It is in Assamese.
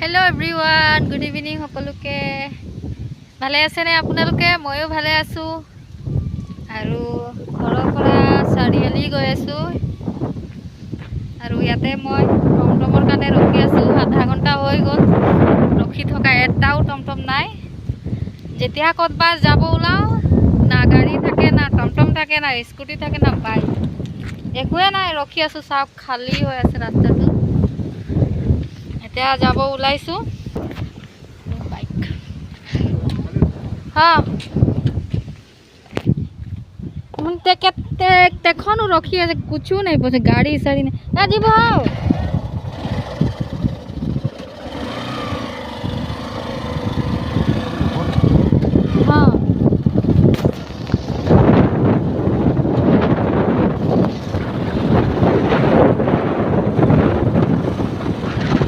हेलो एवरीवन गुड इवनिंग সকলোকে ভালে আছে নে আপোনালোকে ময়ো ভালে আছো আৰু ঘৰৰ পৰা চাৰিআলি গৈ আছো আৰু ইয়াতে মই টমটমৰ কাৰণে ৰখি আছো আধা ঘণ্টা হৈ গ'ল ৰখি থকা এটাও টমটম নাই যেতিয়া কতবা যাব ওলাও না গাড়ী থাকে না টমটম থাকে না স্কুটি থাকে না বাইক একোৱে নাই ৰখি আছো সব খালী হৈ আছে ৰাস্তাটো এতিয়া যাব ওলাইছো বাইক হ্যাঁ দেখনো ৰখি আছে কিছু নাই বসে গাড়ি সাড়ি না জীব